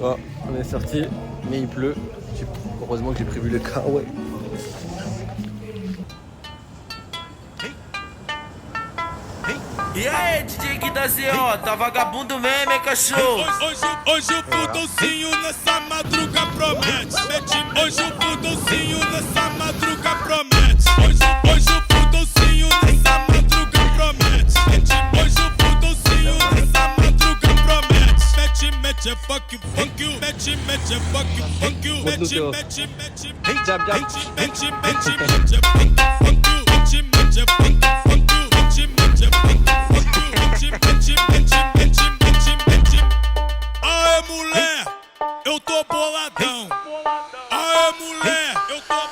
Oh, on est sorti, mais il pleut. Heureusement que j'ai prévu le car, ouais. E aí, DJ Guidazinho, tá vagabundo mesmo, hein, cachorro? Hoje o Pudolcinho nessa madruga promete. Hoje o Pudolcinho nessa madruga promete. Hoje o Pudolcinho nessa madruga promete. Hoje o Pudolcinho nessa madruga promete. Mete é fuck you, mete é fuck you, mete Jab, jab. Aê, mulher, eu tô boladão. Aê, mulher,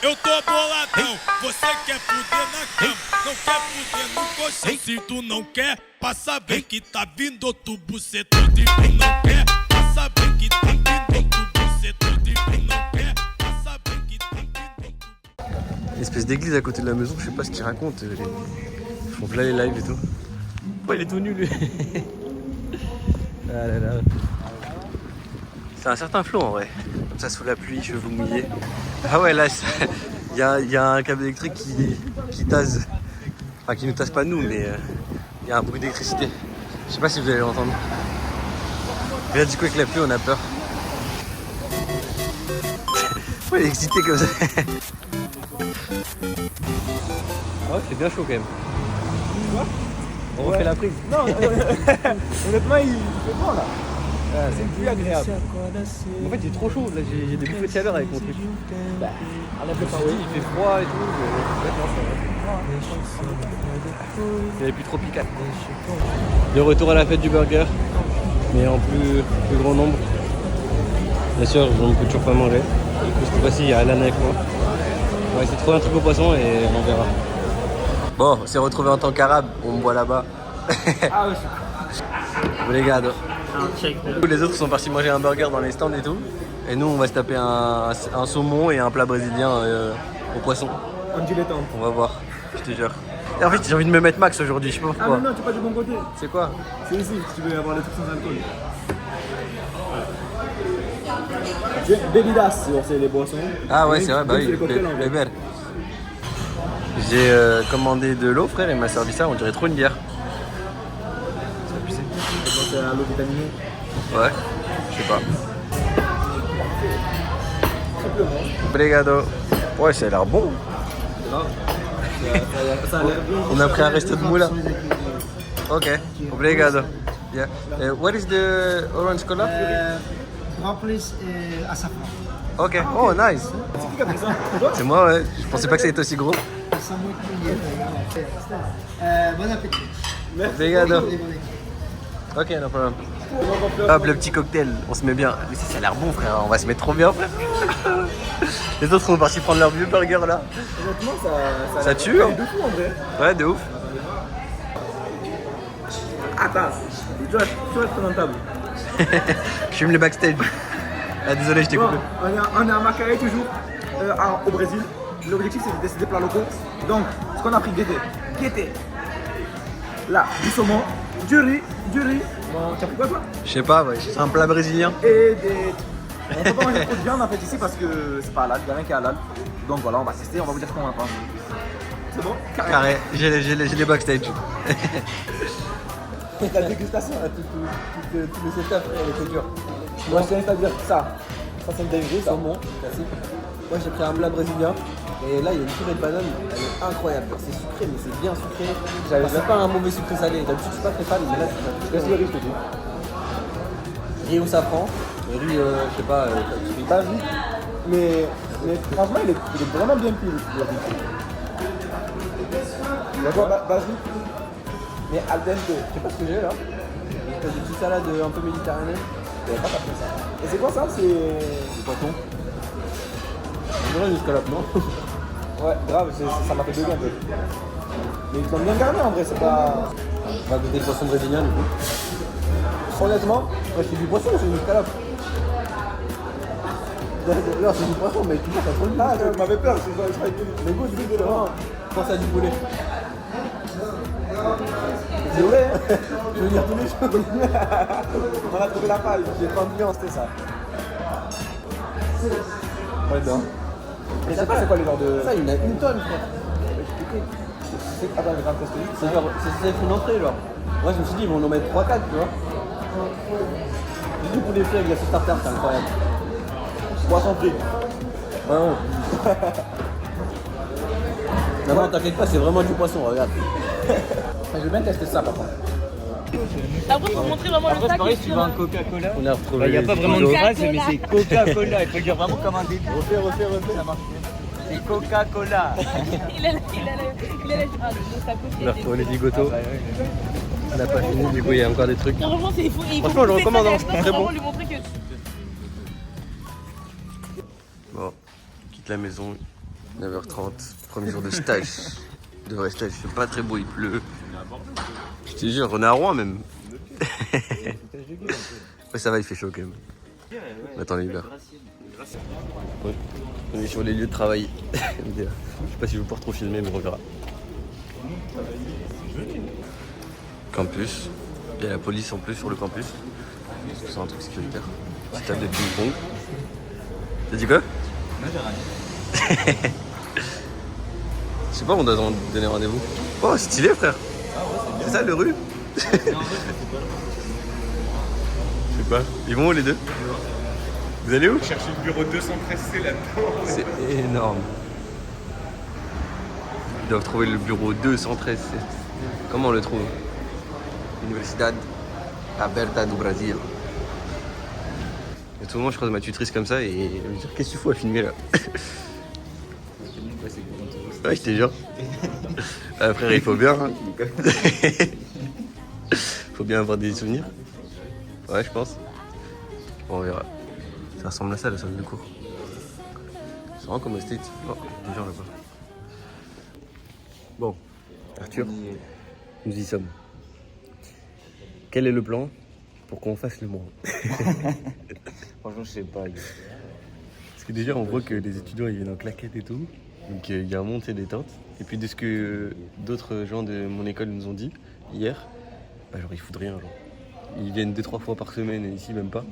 eu tô boladão. Você quer fuder na cama, não quer fuder no colchão. Se tu não quer, passa bem que tá vindo outro bucetão. Se tu não quer, passa bem que tá vindo outro bucetão. Se tu não quer, passa bem que tá vindo outro. Une espèce d'église à côté de la maison, je sais pas ce qu'ils racontent. Ils font plein les lives et tout. Oh, il est tout nu lui. Ah là là. C'est un certain flow en vrai. Comme ça sous la pluie, cheveux mouillés. Ah ouais, là, il y a un câble électrique qui tase. Enfin, qui nous tase pas nous, mais il y a un bruit d'électricité. Je sais pas si vous allez l'entendre. Mais là, du coup, avec la pluie, on a peur. Ouais, il est excité comme ça. Oh, c'est bien chaud quand même. Quoi? On refait la prise. Non, honnêtement, il fait bon là. Ah, C'est plus agréable. En fait, j'ai trop chaud. Là, j'ai des bouffées de chaleur avec mon truc. Bah, on a Je me suis dit, il fait froid et tout. C'est les plus tropical. De retour à la fête du burger, mais en plus grand nombre. Bien sûr, on ne peut toujours pas manger. Du coup, cette fois-ci, il y a Alan avec moi. On va essayer de trouver un truc au poisson et on verra. Bon, on s'est retrouvé en tant qu'arabe. On me voit là-bas. Ah ouais, Obrigado. Les autres sont partis manger un burger dans les stands et tout. Et nous, on va se taper un saumon et un plat brésilien au poisson. un dilettante. On va voir, je te jure. Et en fait, j'ai envie de me mettre max aujourd'hui, je sais pas Ah pourquoi. mais non, tu es pas du bon côté. C'est quoi? C'est ici, si tu veux avoir les trucs sans alcool. Bebidas, c'est les boissons. Ah ouais, c'est vrai, bah C'est oui, les cocktails en les vrai. verres. J'ai commandé de l'eau, frère, et il m'a servi ça, on dirait trop une bière. Ça a pucé. C'est à l'eau vitaminée. Ouais, je sais pas. Simplement. Obrigado. Ouais, ça a l'air bon. Ça a l'air bien. On a pris un resto de moula. Ok, obrigado. Yeah. What is the orange cola? Propolis et à safran. Ok, oh nice. C'est qui qui a pris ça? Toi? C'est moi, ouais. Je pensais pas que ça était aussi gros. Ça m'a cueilli. Bon appétit. Obrigado. Ok, no problem. Hop, le petit cocktail, on se met bien. Mais ça a l'air bon, frère, on va se mettre trop bien, frère. Les autres sont partis prendre leur vieux burger là. Honnêtement, Ça tue, hein. de fou en vrai. Ouais, de ouf. Attends, tu vas être dans la table. Je filme le backstage. Ah, désolé, je t'ai coupé. On est à Macaé toujours, au Brésil. L'objectif c'est de tester des plats locaux. Donc, ce qu'on a pris, guetté. Là, du saumon, du riz. Bon, tu as pris quoi toi? Je sais pas, ouais, c'est un plat brésilien. Et des... On peut pas manger trop de viande en fait ici parce que c'est pas halal, il n'y a rien qui est halal. Donc voilà, on va tester, on va vous dire ce qu'on en pense. C'est bon? Carré, j'ai les backstage. La dégustation, là, tout le setup, elle était dure. Moi, je tiens à dire ça c'est une dinguerie, ça. Saumon, classique. Moi j'ai pris un plat brésilien. Et là il y a une purée de banane, elle est incroyable. C'est sucré, mais c'est bien sucré. C'est pas un mauvais sucré salé. D'habitude je suis pas très fan, mais là c'est Qu'est-ce que le riz, je te dis? riz au safran. Riz, je sais pas, Bah oui, mais franchement, il est vraiment bien cuit, le riz. D'accord, vas-y. Mais al dente, je sais pas ce que j'ai là. Une espèce de petite salade un peu méditerranéenne. J'avais pas tapé ça. Et c'est quoi ça? C'est... Du poisson. On dirait une escalope, non? Ouais, grave, ça m'a fait bugger un peu. Mais ils t'ont bien gardé en vrai, c'est pas... On va goûter le poisson brésilien du coup. Honnêtement, Ouais, c'est du poisson ou c'est une escalope? Non, c'est du poisson, mais tu vois, ça trop le ah, tu m'avais peur, je croyais que Mais goûte, pense à du poulet. c'est vrai, hein. Je veux dire tous les jours. On a trouvé la paille, j'ai pas ambiance, c'était ça. Ouais, dedans. Mais c'est pas c'est quoi les genres de. Ça, il y en a une tonne, frère. Attends, je vais faire un test. C'est genre, c'est une entrée, genre. Moi, je me suis dit, ils vont en mettre 3-4, tu vois. Juste du poulet frit avec la sauce tartare, c'est incroyable. Poisson frit. Vraiment. Non, t'inquiète pas, c'est vraiment du poisson, regarde. Je veux bien tester ça par contre. Après, faut montrer vraiment le sac. Si tu veux un Coca-Cola, On a retrouvé. il n'y a pas vraiment de Coca-Cola. phrase, mais c'est Coca-Cola. Il faut le dire vraiment comme un début. Refais, ça marche bien. C'est Coca-Cola. Il a le sac. On a retrouvé les zigotos. On n'a pas fini, du coup, il y a encore des trucs. Franchement, il faut Franchement, je recommande, hein, c'est très bon. lui montrer que. Bon, on quitte la maison, 9h30, premier jour de stage. De vrai stage, c'est pas très beau, il pleut. Je te jure, on est à Rouen même. Ouais, ça va, il fait chaud quand même. On attend l'hiver. Ouais, on est sur les lieux de travail. Je sais pas si je vais pouvoir trop filmer, mais on verra. Campus. Il y a la police en plus sur le campus. C'est un truc sécuritaire. Petite table de ping-pong. T'as dit quoi? Je sais pas, on doit donner rendez-vous. Oh, stylé, frère. C'est ça le rue? Je sais pas. Ils vont où les deux? Vous allez où? Chercher le bureau 213C là-dedans. C'est énorme. Ils doivent trouver le bureau 213. Comment on le trouve? Universidad Aberta do Brasil. Et tout le monde, je croise ma tutrice comme ça et elle me dit qu'est-ce que tu fous à filmer là? Ouais, je te jure. Ah, frère, il faut bien. Hein. Faut bien avoir des souvenirs. Ouais, je pense. Bon, on verra. Ça ressemble à ça, la salle de cours. C'est vraiment comme au States. Oh, des gens là-bas. Bon, Arthur, nous y sommes. Quel est le plan pour qu'on fasse le monde? Franchement, je sais pas. Parce que déjà, on voit que les étudiants ils viennent en claquette et tout. Donc il y a un monde, c'est détente. Et puis de ce que d'autres gens de mon école nous ont dit hier, bah genre ils foutent rien. Genre. Ils viennent 2-3 fois par semaine et ici même pas.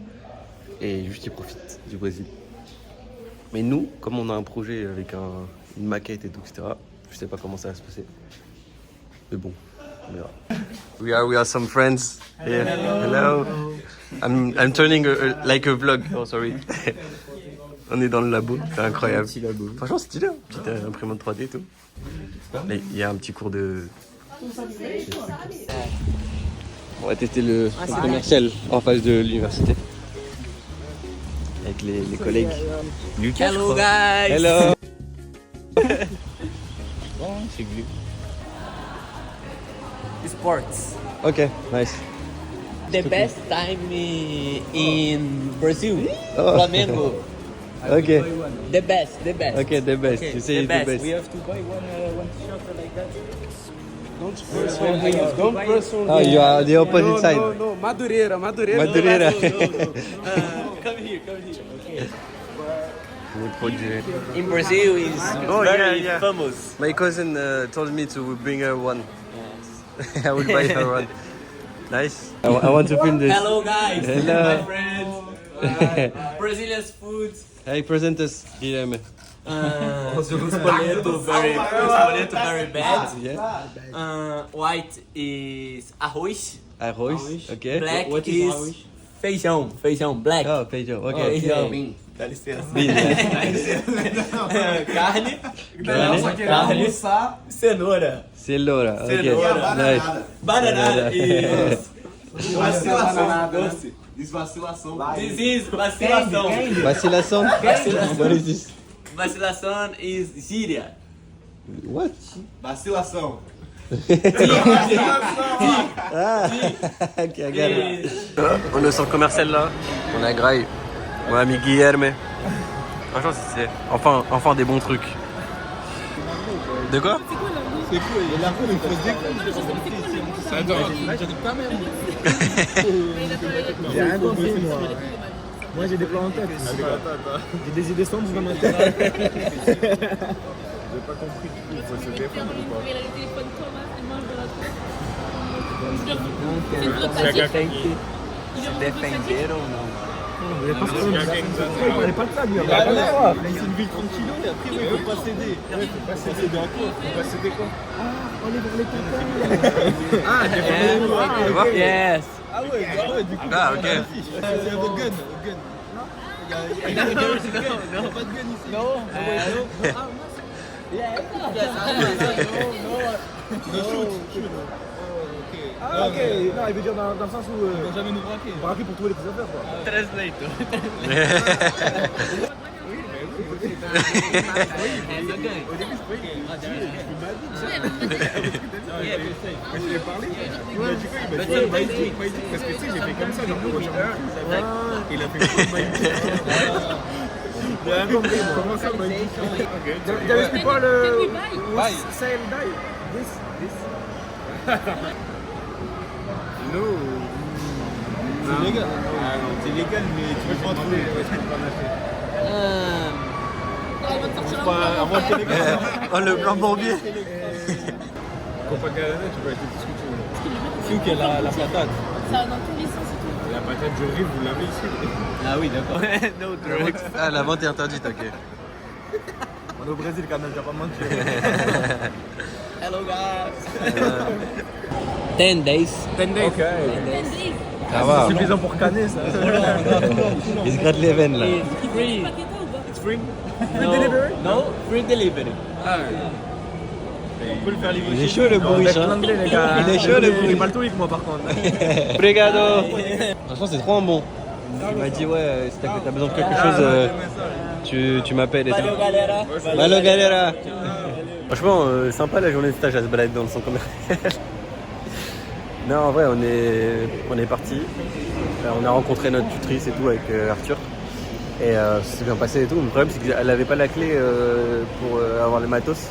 Et juste ils profitent du Brésil. Mais nous, comme on a un projet avec une maquette et tout, etc., je sais pas comment ça va se passer. Mais bon, on verra. We are some friends. Yeah. Hello. I'm turning like a vlog. Oh sorry. On est dans le labo, c'est incroyable. Franchement, c'est stylé, hein. Petite imprimante 3D et tout. Là, il y a un petit cours de. On va tester le centre commercial en face de l'université. Avec les collègues. Lucas. Hello, guys. Hello. C'est glue. Sports. Ok, nice. The best time in Brazil. Oh. Flamengo. Ok, The best. ok, the best. You say it's the best. We have to buy one shot like that. Don't press on. Oh, you are the opposite side. No, Madureira. Madureira. Come here. In Brazil is very famous. My cousin told me to bring her one. I will buy her one. Nice. I want to film this. Hello, guys. Hello. My friends. Brazilian food. Hey, present us, Guilherme. Espoleto very bad. Yeah. White is arroz. Arroz. Okay. Black What is is arroz? feijão. Black. Oh, feijão. Okay. Feijão. Dá licença. Carne. Carne. Cenoura. Cenoura. Okay. Cenoura. Nice. Banana is Desvacilação. This is vacilação. Vacilação. What is this? Vacilação is Síria. What? Vacilação. Ah, ok, regarde. On est au centre commercial là, on a Graille, mon ami Guilherme. Franchement, c'est enfin des bons trucs. De quoi? C'est cool, il a l'air de ça donne. J'ai rien compris, moi. Moi, j'ai des plans en tête. J'ai des idées sombres dans ma tête. J'ai pas compris, il faut se défendre ou pas? Se defenderam ou não? Il parlait pas de ça, lui. C'est une ville tranquille et après, il faut pas céder. Il faut pas céder à quoi? Faut pas céder quoi? On est vers les copains. Ah, t'es Yes. Ah ouais, du coup. Ah, ok. C'est le gun. Il y a pas de gun ici. Non. No shoot. Ah, ok. Non, il veut dire dans le sens où. Ils vont jamais nous braquer. Braquer pour trouver les petites affaires, quoi. Je lui ai parlé. Il m'a dit quoi? Il m'a dit Magic. Parce que tu sais, j'ai fait comme ça. Genre, il a fait quoi Magic? Il a rien compris. Comment ça Magic? There is people who sell die. This. No. C'est légal. C'est légal, mais tu peux pas trouver. Oh, le blanc bourbier. Copacabana, tu peux acheter tout ce que tu veux. C'est où qu'il y a la patate? Ça va dans tous les sens et tout. La patate du riz, vous l'avez ici? Ah oui, d'accord. No drugs. Ah, la vente est interdite, ok. On est au Brésil quand même, t'as pas menti. Hello guys. 10 days. 10 days. Ok. Ça va. C'est suffisant pour canner, ça. Il se gratte les veines, là. It's free. It's free? No, delivery? no, free delivery. On peut le faire livrer. Il est chaud, le bourriche, hein. L'anglais, les gars. Il est chaud, le J'ai bourriche. mal tweet, moi, par contre. Obrigado. Franchement, c'est trop un bon. Il m'a dit, ouais, si t'as besoin de quelque chose, tu m'appelles et tout. Valeu, galera. Malo galera. Franchement, sympa la journée de stage à se balader dans le centre commercial. Non, en vrai, on est parti. On a rencontré notre tutrice et tout avec Arthur. Et ça s'est bien passé et tout. Le problème, c'est qu'elle avait pas la clé pour avoir les matos.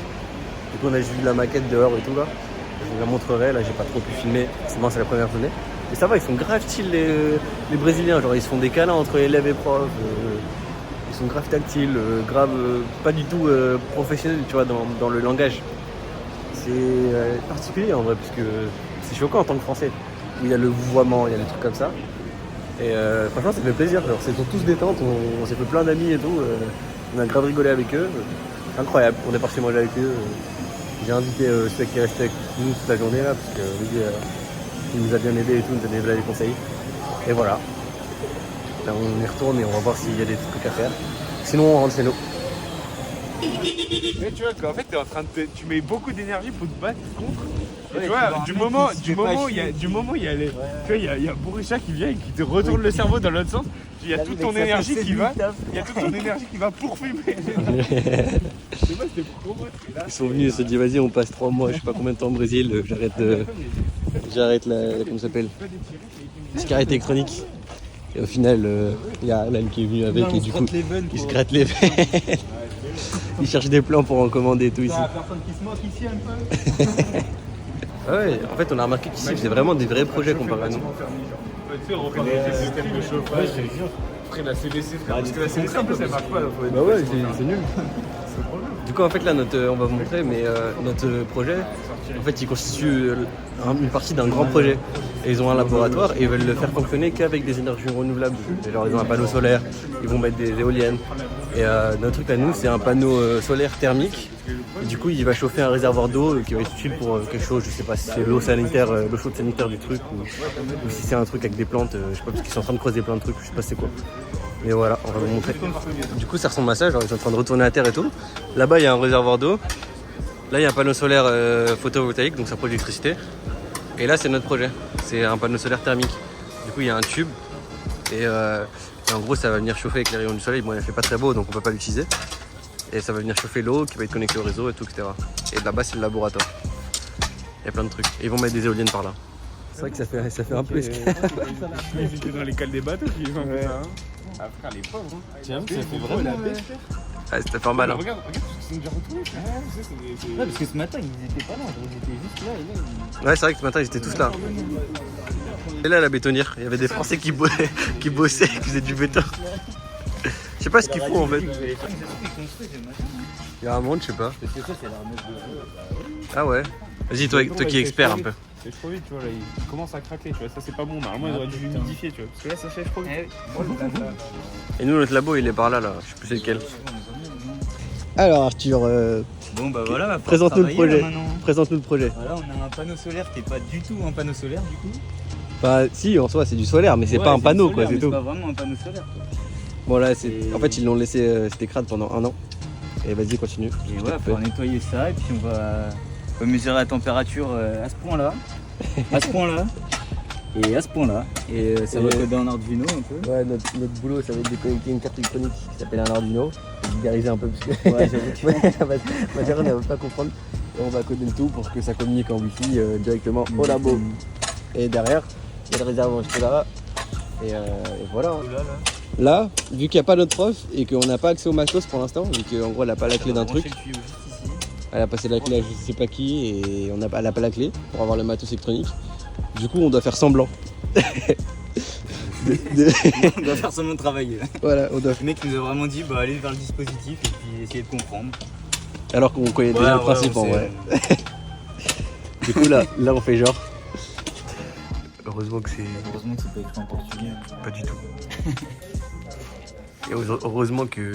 Du coup, on a juste vu la maquette dehors et tout là. Je vous la montrerai. Là, j'ai pas trop pu filmer. Sinon, c'est la première journée. Mais ça va, ils sont grave chill les Brésiliens. Genre, ils se font des câlins entre élèves et profs. Ils sont grave tactiles, grave pas du tout professionnels, tu vois, dans le langage. C'est particulier en vrai, parce que c'est choquant en tant que Français. Où il y a le vouvoiement, il y a des trucs comme ça. Et franchement, ça fait plaisir. Genre, c'est tous détente, on s'est fait plein d'amis et tout. On a grave rigolé avec eux. Incroyable, on est parti manger avec eux. J'ai invité celui qui est resté avec nous toute la journée là, parce que lui, il nous a bien aidé et tout, il nous a donné des conseils. Et voilà. Là, on y retourne et on va voir s'il y a des trucs à faire. Sinon, on rentre chez nous. Mais tu vois qu'en fait, t'es en train de tu mets beaucoup d'énergie pour te battre contre. Et Ouais, tu vois, tu vois, du un mec moment qui se fait où pas il y a, chier. du moment où il y a les, tu vois, il y a Bourricha qui vient et qui te retourne le cerveau dans l'autre sens. Il y a toute ton énergie qui va, il y a toute ton énergie qui va pour fumer. C'est moi, c'était trop beau. Ils sont venus et se disent vas-y, on passe 3 mois, je sais pas combien de temps au Brésil, j'arrête la, comment ça s'appelle, la cigarette électronique. Et au final, il y a Alan qui est venu avec et du coup, il se gratte les veines. Il cherche des plans pour en commander et tout ici. Personne qui se moque ici un peu. Ouais, en fait, on a remarqué qu'ici, c'est vraiment des vrais projets comparé à nous. Tu sais, on refait des systèmes de chauffage. Après la CDC, parce que la CDC, ça marche pas. Bah ouais, c'est nul. Du coup, en fait, là, on va vous montrer, mais notre projet, en fait, il constitue une partie d'un grand projet. Et ils ont un laboratoire et ils veulent le faire fonctionner qu'avec des énergies renouvelables. Genre, ils ont un panneau solaire, ils vont mettre des éoliennes. Et notre truc à nous, c'est un panneau solaire thermique. Et du coup, il va chauffer un réservoir d'eau qui va être utile pour quelque chose. Je sais pas si c'est l'eau sanitaire, l'eau chaude sanitaire du truc, ou si c'est un truc avec des plantes. Je sais pas, parce qu'ils sont en train de creuser plein de trucs, je sais pas c'est quoi. Mais voilà, on va vous montrer. Du coup, ça ressemble à ça, genre ils sont en train de retourner à terre et tout. Là-bas, il y a un réservoir d'eau. Là, il y a un panneau solaire photovoltaïque, donc ça produit l'électricité. Et là, c'est notre projet. C'est un panneau solaire thermique. Du coup, il y a un tube. Et en gros, ça va venir chauffer avec les rayons du soleil. Bon, il fait pas très beau, donc on peut pas l'utiliser. Et ça va venir chauffer l'eau qui va être connectée au réseau et tout, etc. Et là-bas, c'est le laboratoire. Il y a plein de trucs. Et ils vont mettre des éoliennes par là. C'est vrai que ça fait un peu escale. Ils étaient dans les cales des bateaux qui font ça. Ah frère, les pauvres. Tiens, ça fait vraiment la pêche. Ah, c'était pas mal. Hein. Regarde, parce qu'ils sont déjà retrouvés. Ouais, parce que ce matin, ils étaient pas là, ils étaient juste là et là. Ouais, c'est vrai que ce matin, ils étaient tous là. Et là, la bétonnière, il y avait des Français qui bossaient, qui faisaient du béton. Je sais pas ce qu'ils font en fait. Il y a un monde, je sais pas. Parce que ça, c'est la remise de. Ah ouais. Vas-y, toi qui es expert un peu. sèche trop vite, tu vois. Là, il commence à craquer, tu vois. Ça, c'est pas bon. Normalement, il aurait dû humidifier, tu vois. Parce que là, ça sèche trop vite. Et nous, notre labo, il est par là, là. Je sais plus c'est lequel. Alors, Arthur, Bon bah voilà, va présente-nous le projet. maintenant. Présente-nous le projet. Voilà, on a un panneau solaire qui est pas du tout un panneau solaire du coup. Bah, si, en soi, c'est du solaire, mais c'est pas un panneau, quoi, c'est C'est tout. pas vraiment un panneau solaire quoi. Bon, là, c'est. Et- En fait, ils l'ont laissé c'était crade pendant 1 an. Et vas-y, continue. Et voilà, on va nettoyer ça et puis on va mesurer la température à ce point-là, à ce point-là et à ce point-là. Et ça va Et- coder en Arduino un peu. Ouais, notre boulot, ça va être de connecter une carte électronique qui s'appelle un Arduino. Vulgariser un peu parce que. Ouais, j'avoue que- Ouais, parce que Mathieu, on ne va pas comprendre. Et on va coder le tout pour que ça communique en Wi-Fi directement au labo. Et derrière, il y a le réservoir juste là. Et voilà. Là, vu qu'il n'y a pas notre prof et qu'on n'a pas accès au matos pour l'instant, vu qu'en gros elle n'a pas la clé d'un truc, elle a passé la clé à je sais pas qui et elle n'a pas la clé pour avoir le matos électronique. Du coup, on doit faire semblant. On doit faire semblant de travailler. Voilà, on doit. Le mec nous a vraiment dit bah allez vers le dispositif et puis essayer de comprendre. Alors qu'on connaît déjà le principe en vrai. Du coup, là, on fait genre. Heureusement que c'est. Heureusement que c'est pas écrit en portugais. Pas du tout. Et heureusement qu'il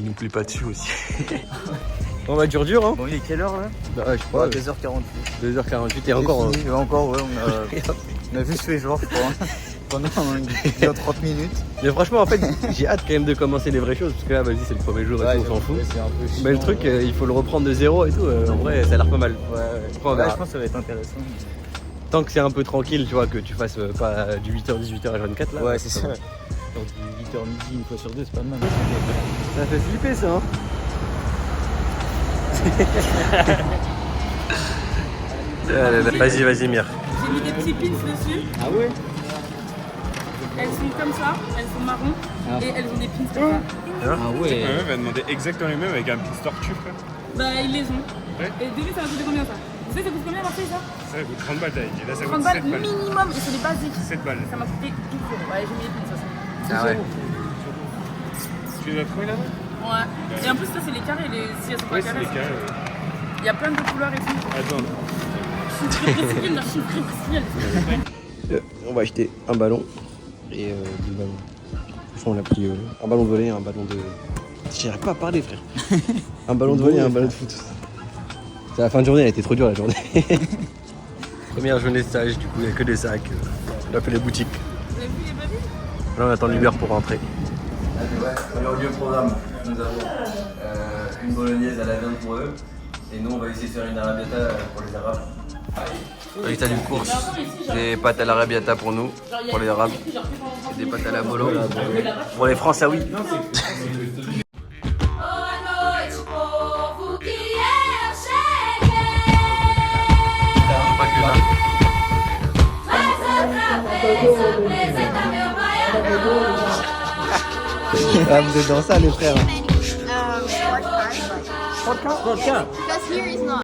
nous plaît pas dessus aussi. On va dur hein. Bon il est quelle heure là? Bah, je sais pas, 2h48. 2h48 et encore. Encore ouais, on a juste fait genre je crois. Pendant 30 minutes. Mais franchement, en fait, j'ai hâte quand même de commencer les vraies choses parce que là, vas-y, c'est le premier jour et tout, on s'en fout. C'est un peu chiant, Mais le truc, il faut le reprendre de zéro et tout. En vrai, ça a l'air pas mal. Après, on verra. je pense que ça va être intéressant. Tant que c'est un peu tranquille, tu vois, que tu fasses pas du 8h, 18h à 24 là. Ouais, c'est ça. Genre du 8h midi une fois sur deux, c'est pas mal. Ça fait flipper ça, hein. Vas-y, Mire. J'ai mis des petits pins dessus. Ah ouais? Elles sont comme ça, elles sont marron Ah. et elles ont des pins comme ça. Ah La ouais. meuf va demander exactement les mêmes avec un petit tortue, frère. Bah ils les ont. Ouais. Et devine ça va coûter combien ça? Vous savez ça coûte combien Marseille ça? Ça coûte 30 balles, t'as dit. Là, ça 30 coûte balles 7 balles. minimum et c'est les basiques. 7 balles. Ça m'a coûté 12 euros. Ouais j'ai mis les pins ça. Ah ouais. Tu les as trouvés là-bas? Ouais. Et en plus ça c'est les carrés, si elles sont pas Ouais, c'est carrées. les carrés. Il y a plein de couleurs et tout. Attends. Je suis très précipile, je suis très précipile. On va acheter un ballon et deux ballons. Franchement, on a pris un ballon de volley et un ballon de. J'arrive pas à parler, frère. Un ballon de volley et un ballon de foot. C'est la fin de journée, elle a été trop dure la journée. Première journée de stage, du coup, il n'y a que des sacs. On a fait les boutiques. Vous avez vu les babies? Là, on attend l'Uber pour rentrer. Alors, au lieu programme, nous avons une bolognaise à la viande pour eux. Et nous, on va essayer de faire une arabiata pour les Arabes. Résultat d'une course, des pâtes à l'arabiata pour nous, pour les Arabes. Et des pâtes à la bolo. Pour les Français, oui. Ah, vous êtes dans ça, les frères. Work hard. Because here is not.